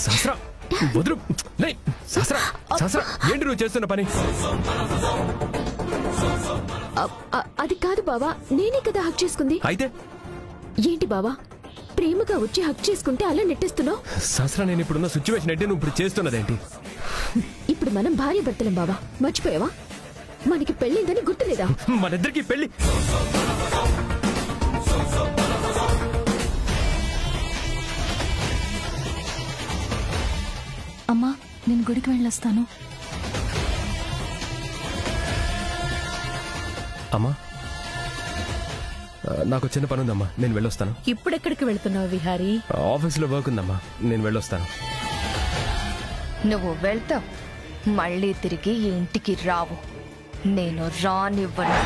సహస్ర వదులు. సహస్ర సహస్ర ఏంటి నువ్వు చేస్తున్న పని? అది కాదు బావా, నేనే కదా హక్ చేసుకుంది. అయితే ఏంటి బావా, ప్రేమగా వచ్చి హక్ చేసుకుంటే అలా నెట్టేస్తున్నావు? సహస్ర నేను ఇప్పుడున్న సిచ్యువేషన్ అంటే నువ్వు ఇప్పుడు చేస్తున్నదేంటి? ఇప్పుడు మనం భార్య భర్తలం బావా, మర్చిపోయావా? మనకి పెళ్ళిందని గుర్తులేదా? మనిద్దరికి పెళ్లి. అమ్మా, నేను గుడికి వెళ్ళొస్తాను. అమ్మా నాకు చిన్న పని ఉందమ్మా, నేను వెళ్ళొస్తాను. ఇప్పుడెక్కడికి వెళ్తున్నావు విహారీ? ఆఫీస్లో వర్క్ ఉందమ్మా, నేను వెళ్ళొస్తాను. నువ్వు వెళ్తావు, మళ్ళీ తిరిగి ఇంటికి రావు. నేను రానివ్వను.